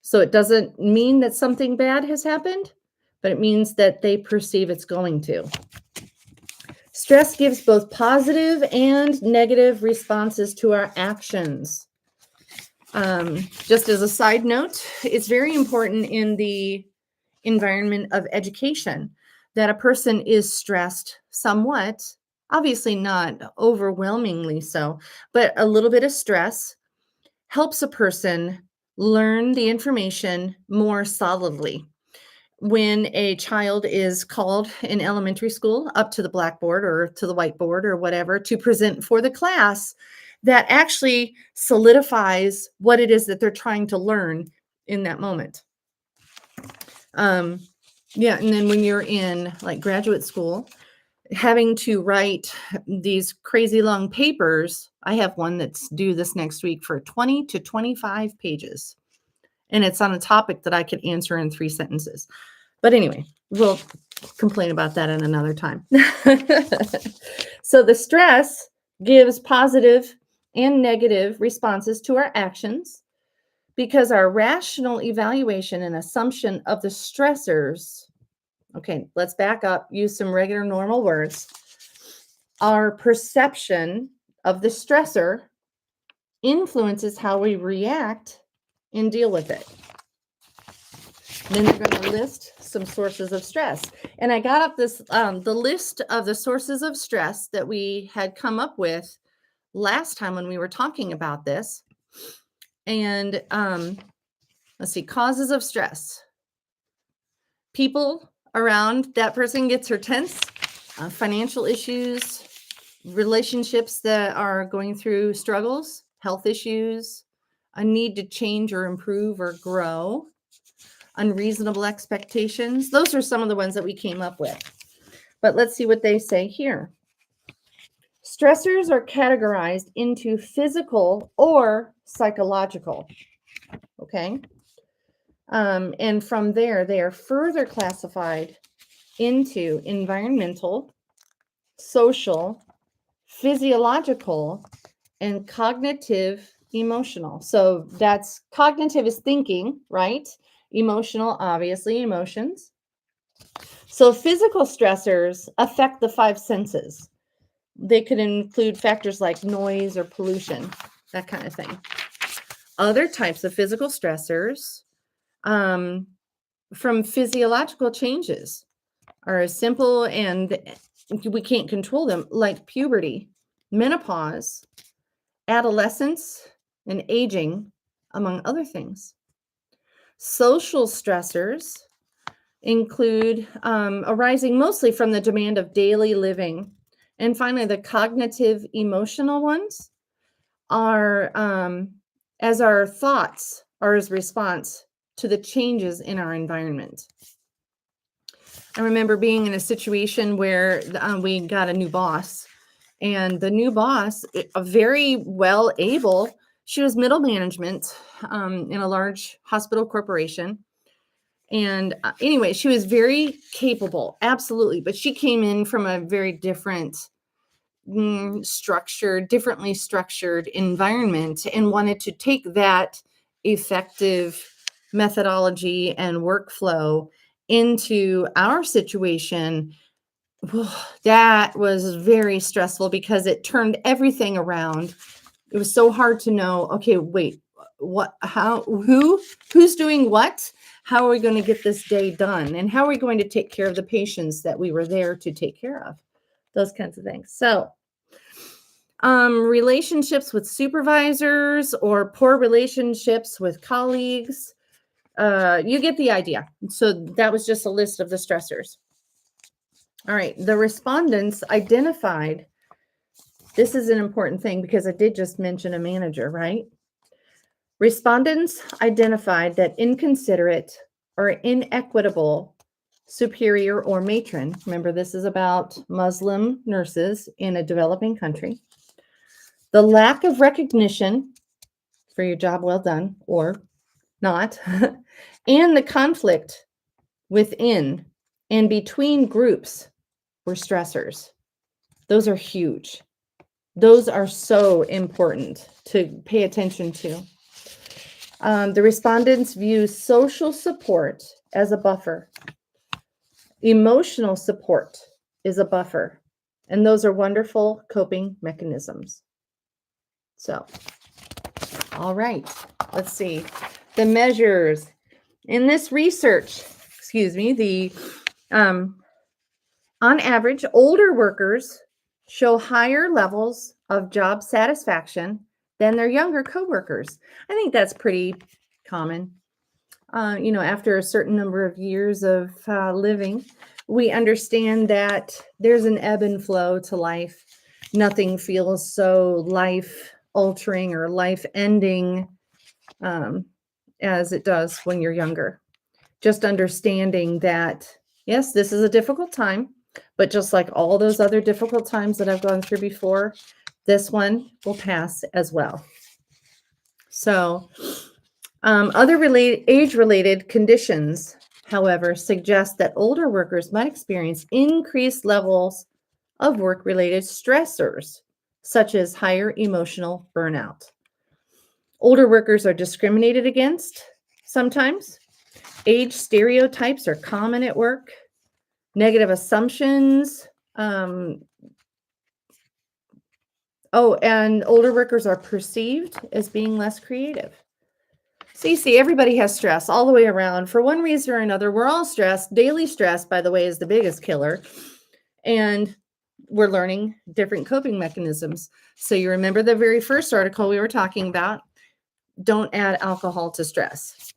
so it doesn't mean that something bad has happened, but it means that they perceive it's going to. Stress gives both positive and negative responses to our actions. Just as a side note, it's very important in the environment of education that a person is stressed somewhat, obviously not overwhelmingly so, but a little bit of stress helps a person learn the information more solidly. When a child is called in elementary school up to the blackboard or to the whiteboard or whatever to present for the class, that actually solidifies what it is that they're trying to learn in that moment. And then when you're in like graduate school, having to write these crazy long papers. I have one that's due this next week for 20 to 25 pages. And it's on a topic that I could answer in 3 sentences. But anyway, we'll complain about that in another time. So the stress gives positive and negative responses to our actions because our rational evaluation and assumption of the stressors. Okay, let's back up, use some regular normal words. Our perception of the stressor influences how we react and deal with it. Then they're going to list some sources of stress. And I got up this the list of the sources of stress that we had come up with last time when we were talking about this. And let's see, causes of stress. People around that person gets her tense, financial issues, relationships that are going through struggles, health issues, a need to change or improve or grow, unreasonable expectations. Those are some of the ones that we came up with. But let's see what they say here. Stressors are categorized into physical or psychological. Okay. And from there, they are further classified into environmental, social, physiological, and cognitive emotional. So that's cognitive is thinking, right? Emotional, obviously, emotions. So physical stressors affect the 5 senses. They could include factors like noise or pollution, that kind of thing. Other types of physical stressors from physiological changes are as simple and we can't control them, like puberty, menopause, adolescence, and aging, among other things. Social stressors include arising mostly from the demand of daily living. And finally, the cognitive emotional ones are as our thoughts are as response to the changes in our environment. I remember being in a situation where we got a new boss, and the new boss, very well able, she was middle management in a large hospital corporation. And anyway, she was very capable, absolutely. But she came in from a very different differently structured environment and wanted to take that effective methodology and workflow into our situation. That was very stressful because it turned everything around. It was so hard to know, okay, wait, what, how, who's doing what? How are we going to get this day done? And how are we going to take care of the patients that we were there to take care of? Those kinds of things. So, relationships with supervisors or poor relationships with colleagues, you get the idea. So that was just a list of the stressors. All right, the respondents identified, this is an important thing because I did just mention a manager, right? Respondents identified that inconsiderate or inequitable superior or matron, remember this is about Muslim nurses in a developing country, the lack of recognition for your job well done or not, and the conflict within and between groups were stressors. Those are huge. Those are so important to pay attention to. The respondents view social support as a buffer. Emotional support is a buffer. And those are wonderful coping mechanisms. So, all right, let's see. The measures in this research, on average, older workers show higher levels of job satisfaction than their younger coworkers. I think that's pretty common. After a certain number of years of living, we understand that there's an ebb and flow to life. Nothing feels so life-altering or life-ending as it does when you're younger. Just understanding that, yes, this is a difficult time. But just like all those other difficult times that I've gone through before, this one will pass as well. So, other age-related conditions, however, suggest that older workers might experience increased levels of work-related stressors, such as higher emotional burnout. Older workers are discriminated against sometimes. Age stereotypes are common at work. Negative assumptions. And older workers are perceived as being less creative. So you see, everybody has stress all the way around. For one reason or another, we're all stressed. Daily stress, by the way, is the biggest killer. And we're learning different coping mechanisms. So you remember the very first article we were talking about, don't add alcohol to stress.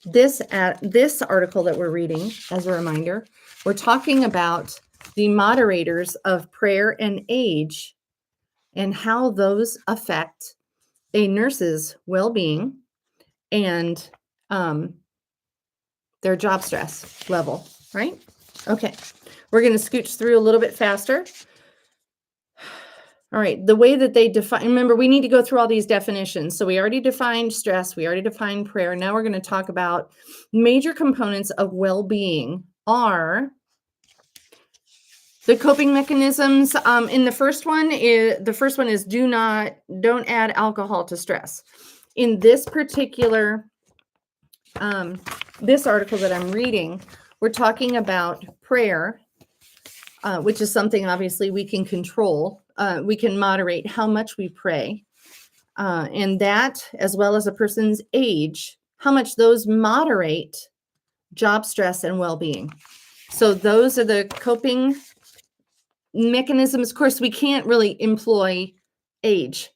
This article that we're reading, as a reminder, we're talking about the moderators of prayer and age and how those affect a nurse's well-being and their job stress level, right? Okay, we're going to scooch through a little bit faster. All right, the way that they define, remember, we need to go through all these definitions. So we already defined stress, we already defined prayer. Now we're going to talk about major components of well-being are the coping mechanisms. In the first one is don't add alcohol to stress. In this particular this article that I'm reading, we're talking about prayer, which is something obviously we can control. We can moderate how much we pray, and that, as well as a person's age, how much those moderate job stress and well-being. So those are the coping mechanisms. Of course, we can't really employ age.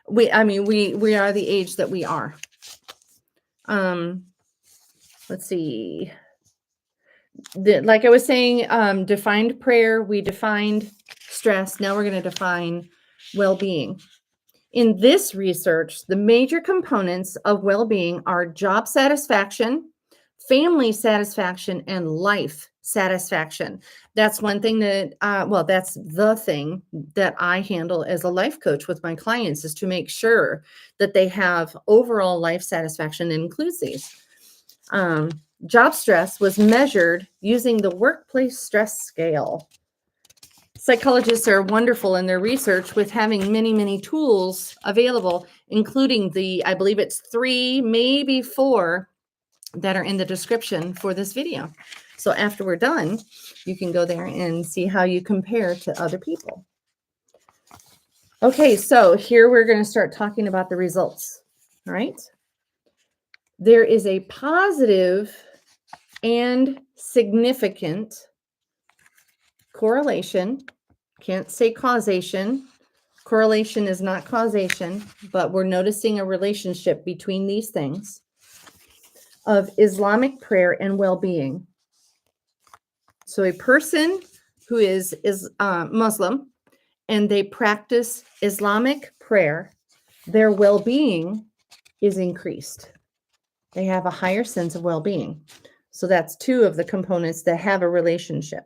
we are the age that we are. Let's see. Like I was saying, defined prayer, we defined stress. Now we're going to define well-being. In this research, the major components of well-being are job satisfaction, family satisfaction, and life satisfaction. That's one thing that, that's the thing that I handle as a life coach with my clients, is to make sure that they have overall life satisfaction that includes these. Job stress was measured using the workplace stress scale. Psychologists are wonderful in their research with having many, many tools available, including I believe it's 3, maybe 4 that are in the description for this video. So after we're done, you can go there and see how you compare to other people. Okay, so here we're going to start talking about the results. All right. There is a positive and significant correlation. Can't say causation. Correlation is not causation, but we're noticing a relationship between these things of Islamic prayer and well-being. So a person who is Muslim and they practice Islamic prayer, their well-being is increased. They have a higher sense of well-being. So that's 2 of the components that have a relationship.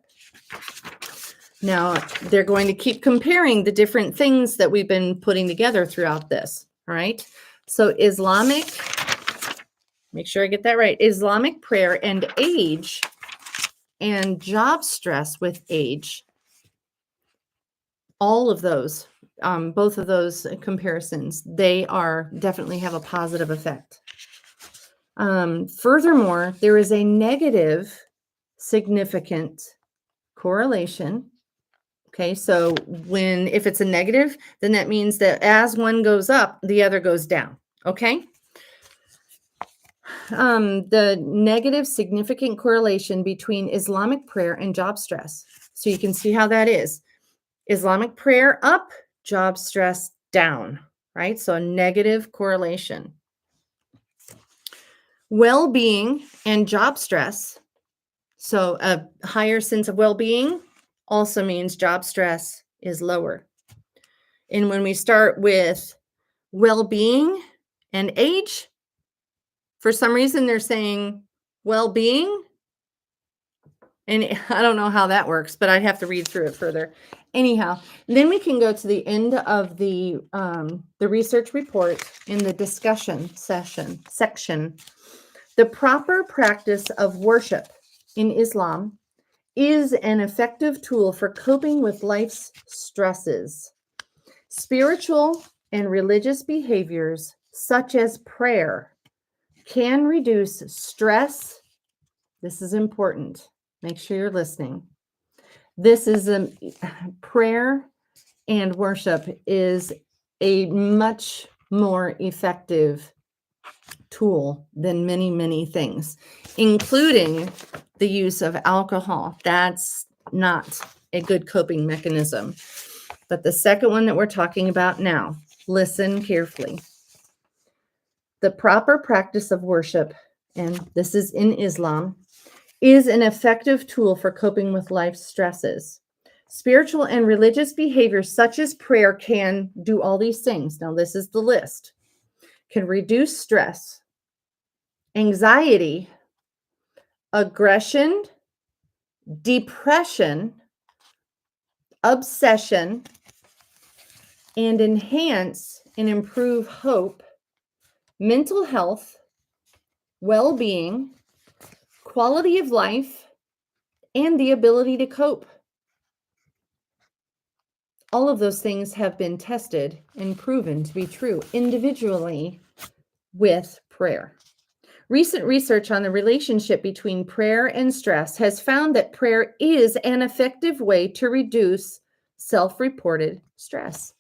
Now, they're going to keep comparing the different things that we've been putting together throughout this, all right? So Islamic, make sure I get that right, Islamic prayer and age and job stress with age, all of those, both of those comparisons, they definitely have a positive effect. Furthermore, there is a negative significant correlation. Okay, so if it's a negative, then that means that as one goes up, the other goes down. Okay. The negative significant correlation between Islamic prayer and job stress. So you can see how that is. Islamic prayer up, job stress down, right? So a negative correlation. Well-being and job stress. So a higher sense of well-being also means job stress is lower. And when we start with well-being and age, for some reason they're saying well-being And I don't know how that works, but I'd have to read through it further. Anyhow, then we can go to the end of the research report in the discussion section. The proper practice of worship in Islam is an effective tool for coping with life's stresses. Spiritual and religious behaviors, such as prayer, can reduce stress. This is important. Make sure you're listening. This is a prayer and worship is a much more effective tool than many, many things, including the use of alcohol. That's not a good coping mechanism. But the second one that we're talking about now, listen carefully. The proper practice of worship, and this is in Islam, is an effective tool for coping with life's stresses. Spiritual and religious behaviors such as prayer can do all these things. Now, this is the list. Can reduce stress, anxiety, aggression, depression, obsession, and enhance and improve hope, mental health, well-being, quality of life, and the ability to cope. All of those things have been tested and proven to be true individually with prayer. Recent research on the relationship between prayer and stress has found that prayer is an effective way to reduce self-reported stress.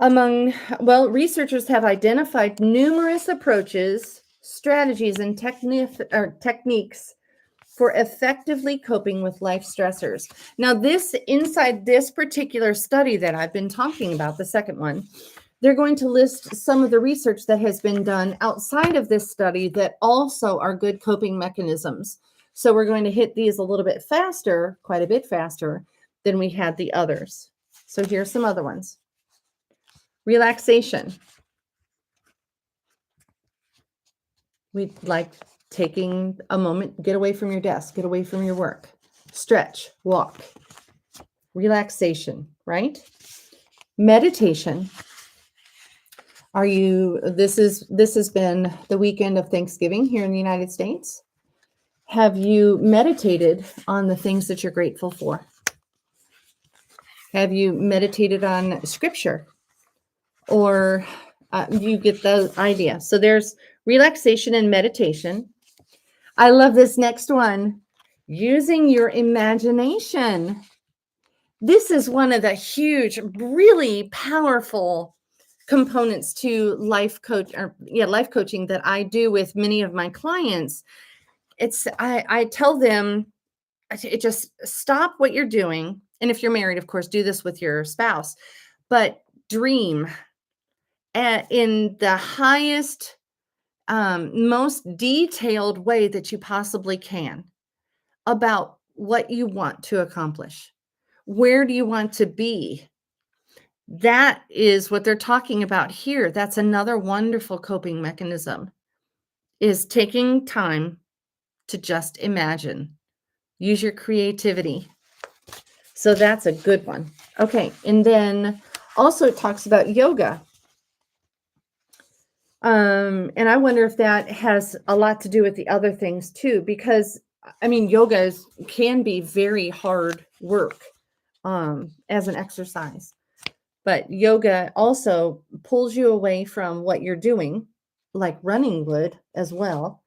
Researchers have identified numerous approaches, strategies, and techniques for effectively coping with life stressors. Now, inside this particular study that I've been talking about, the second one, they're going to list some of the research that has been done outside of this study that also are good coping mechanisms. So we're going to hit these a little bit faster, quite a bit faster than we had the others. So here's some other ones. Relaxation. We like taking a moment, get away from your desk, get away from your work, stretch, walk, relaxation, right? Meditation. This has been the weekend of Thanksgiving here in the United States. Have you meditated on the things that you're grateful for? Have you meditated on scripture? Or you get the idea. So there's relaxation and meditation. I love this next one. Using your imagination. This is one of the huge, really powerful components to life coaching that I do with many of my clients. I tell them just stop what you're doing. And if you're married, of course, do this with your spouse, but dream in the highest, most detailed way that you possibly can about what you want to accomplish. Where do you want to be? That is what they're talking about here. That's another wonderful coping mechanism, is taking time to just imagine. Use your creativity. So that's a good one. Okay, and then also it talks about yoga. And I wonder if that has a lot to do with the other things too, because yoga can be very hard work as an exercise, but yoga also pulls you away from what you're doing, like running would as well.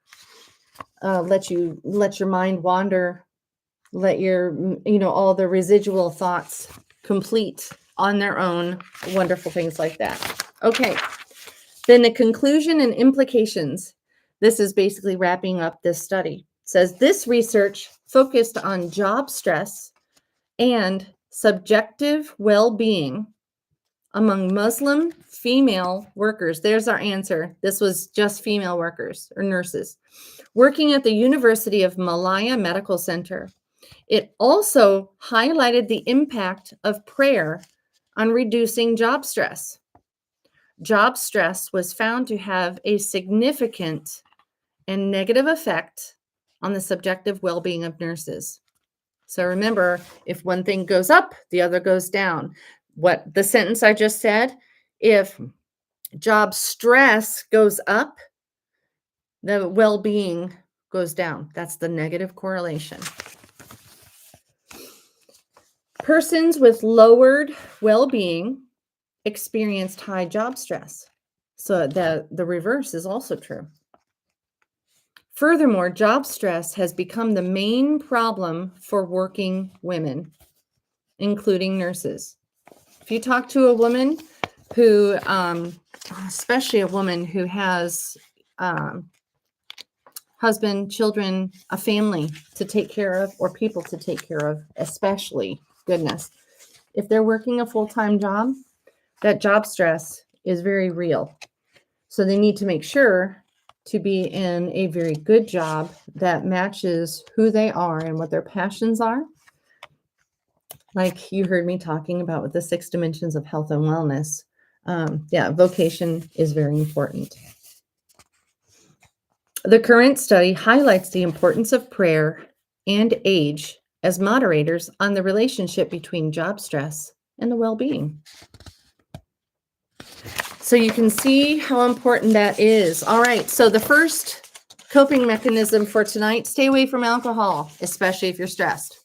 Let your mind wander, let your, all the residual thoughts complete on their own, wonderful things like that. Okay. Then the conclusion and implications. This is basically wrapping up this study. It says this research focused on job stress and subjective well-being among Muslim female workers. There's our answer. This was just female workers or nurses working at the University of Malaya Medical Center. It also highlighted the impact of prayer on reducing job stress. Job stress was found to have a significant and negative effect on the subjective well-being of nurses. So remember, if one thing goes up, the other goes down. What the sentence I just said, if job stress goes up, the well-being goes down. That's the negative correlation. Persons with lowered well-being experienced high job stress. So the reverse is also true. Furthermore, job stress has become the main problem for working women, including nurses. If you talk to a woman who, especially a woman who has husband, children, a family to take care of, or people to take care of, especially, goodness, if they're working a full-time job, that job stress is very real. So they need to make sure to be in a very good job that matches who they are and what their passions are. Like you heard me talking about with the 6 dimensions of health and wellness. Vocation is very important. The current study highlights the importance of prayer and age as moderators on the relationship between job stress and the well-being. So you can see how important that is. All right, so the first coping mechanism for tonight, stay away from alcohol, especially if you're stressed.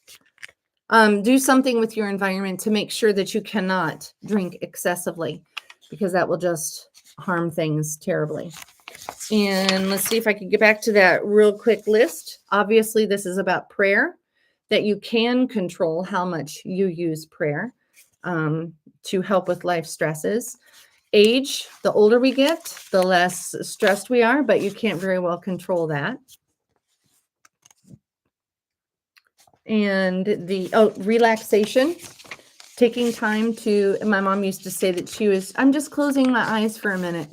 Do something with your environment to make sure that you cannot drink excessively, because that will just harm things terribly. And let's see if I can get back to that real quick list. Obviously, this is about prayer, that you can control how much you use prayer to help with life stresses. Age, the older we get, the less stressed we are, but you can't very well control that. And the relaxation, taking time to, my mom used to say that I'm just closing my eyes for a minute.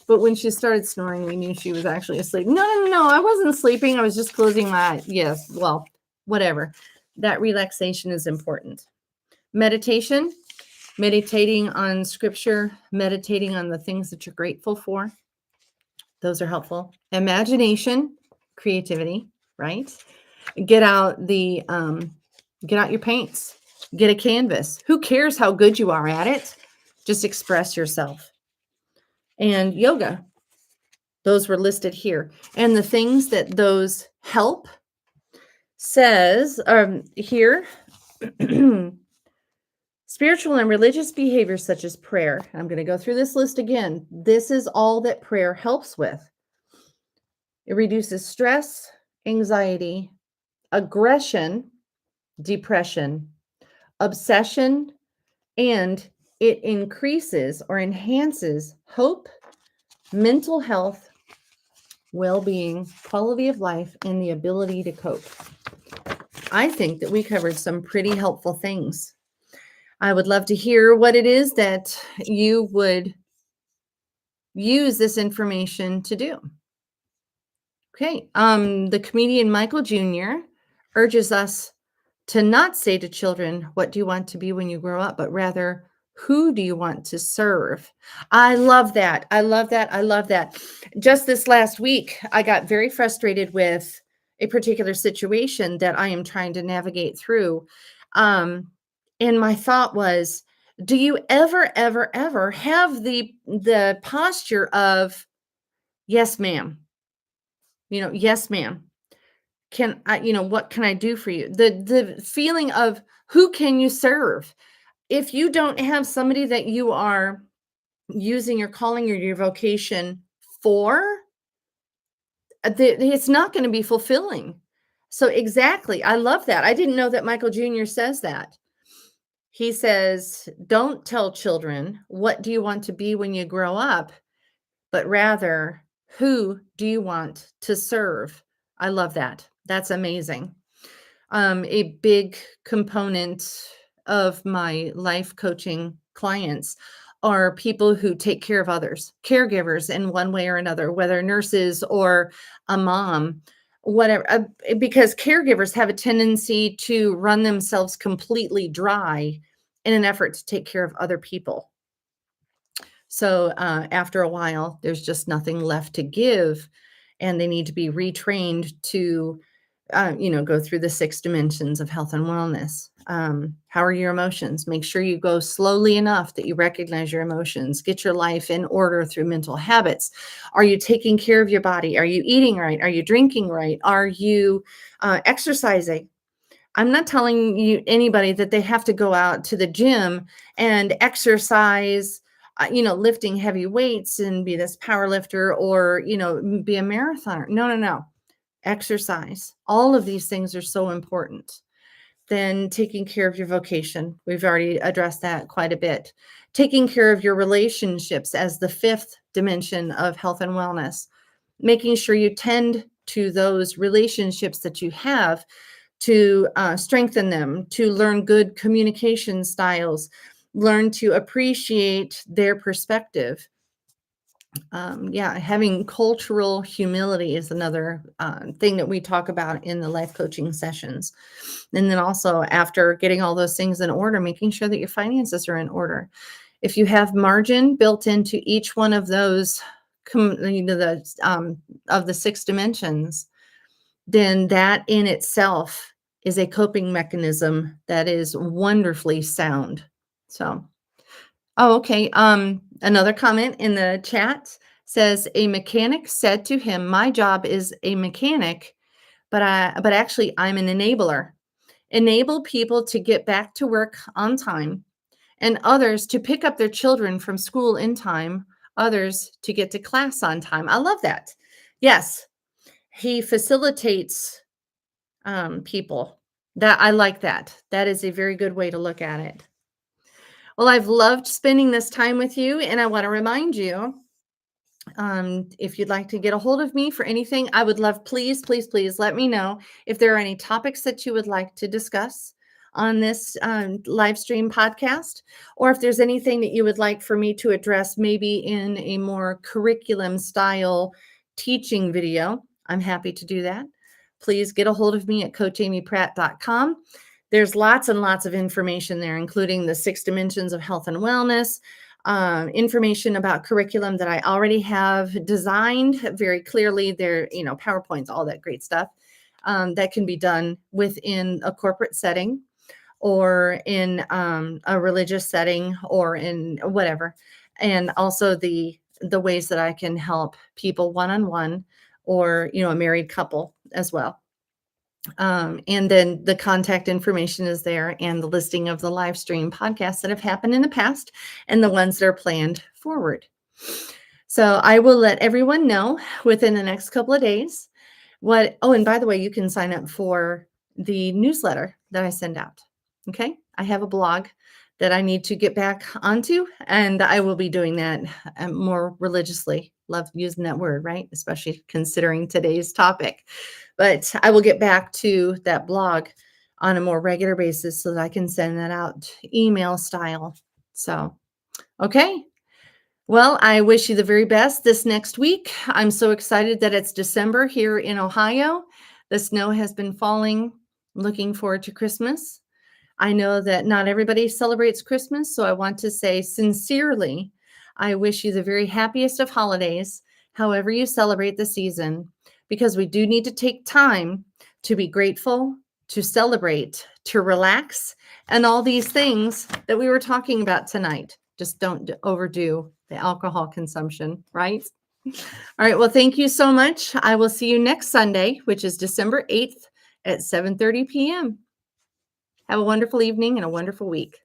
But when she started snoring, we knew she was actually asleep. No, I wasn't sleeping. I was just closing my eyes. Yes, well, whatever. That relaxation is important. Meditation, meditating on scripture, meditating on the things that you're grateful for. Those are helpful. Imagination, creativity, right? Get out your paints, get a canvas. Who cares how good you are at it? Just express yourself. And yoga, those were listed here. And the things that those help says here, spiritual and religious behaviors such as prayer. I'm going to go through this list again. This is all that prayer helps with. It reduces stress, anxiety, aggression, depression, obsession, and it increases or enhances hope, mental health, well-being, quality of life, and the ability to cope. I think that we covered some pretty helpful things. I would love to hear what it is that you would use this information to do. Okay, the comedian Michael Jr. urges us to not say to children, what do you want to be when you grow up, but rather, who do you want to serve? I love that. I love that. I love that. Just this last week, I got very frustrated with a particular situation that I am trying to navigate through. And my thought was, do you ever, ever, ever have the posture of, yes, ma'am? Yes, ma'am. Can I, what can I do for you? The feeling of who can you serve? If you don't have somebody that you are using your calling or your vocation for, it's not going to be fulfilling. So exactly. I love that. I didn't know that Michael Jr. says that. He says, don't tell children, what do you want to be when you grow up? But rather, who do you want to serve? I love that. That's amazing. A big component of my life coaching clients are people who take care of others, caregivers in one way or another, whether nurses or a mom, whatever, because caregivers have a tendency to run themselves completely dry in an effort to take care of other people. So after a while, there's just nothing left to give. and they need to be retrained to go through the 6 dimensions of health and wellness. How are your emotions? Make sure you go slowly enough that you recognize your emotions. Get your life in order through mental habits. Are you taking care of your body? Are you eating right? Are you drinking right? Are you exercising? I'm not telling you anybody that they have to go out to the gym and exercise, lifting heavy weights and be this power lifter or, be a marathoner. No, no, no. Exercise. All of these things are so important. Then taking care of your vocation. We've already addressed that quite a bit. Taking care of your relationships as the 5th dimension of health and wellness. Making sure you tend to those relationships that you have to strengthen them, to learn good communication styles, learn to appreciate their perspective. Having cultural humility is another thing that we talk about in the life coaching sessions. And then also, after getting all those things in order, making sure that your finances are in order. If you have margin built into each one of those, of the 6 dimensions, then that in itself is a coping mechanism that is wonderfully sound. So, oh, okay. Another comment in the chat says a mechanic said to him, "My job is a mechanic, but actually I'm an enabler. Enable people to get back to work on time and others to pick up their children from school in time, others to get to class on time." I love that. Yes, he facilitates people. That I like that. That is a very good way to look at it. Well, I've loved spending this time with you, and I want to remind you, if you'd like to get a hold of me for anything, I would love, please, please, please let me know if there are any topics that you would like to discuss on this live stream podcast, or if there's anything that you would like for me to address, maybe in a more curriculum style teaching video. I'm happy to do that. Please get a hold of me at coachamypratt.com. There's lots and lots of information there, including the 6 dimensions of health and wellness, information about curriculum that I already have designed very clearly. There, PowerPoints, all that great stuff that can be done within a corporate setting or in a religious setting or in whatever. And also the ways that I can help people one-on-one or, a married couple as well. And then the contact information is there and the listing of the live stream podcasts that have happened in the past and the ones that are planned forward. So I will let everyone know within the next couple of days and by the way, you can sign up for the newsletter that I send out. Okay. I have a blog that I need to get back onto, and I will be doing that more religiously. Love using that word, right? Especially considering today's topic. But I will get back to that blog on a more regular basis so that I can send that out email style. So, okay. Well, I wish you the very best this next week. I'm so excited that it's December here in Ohio. The snow has been falling. Looking forward to Christmas. I know that not everybody celebrates Christmas, so I want to say sincerely, I wish you the very happiest of holidays, however you celebrate the season, because we do need to take time to be grateful, to celebrate, to relax, and all these things that we were talking about tonight. Just don't overdo the alcohol consumption, right? All right. Well, thank you so much. I will see you next Sunday, which is December 8th at 7:30 p.m. Have a wonderful evening and a wonderful week.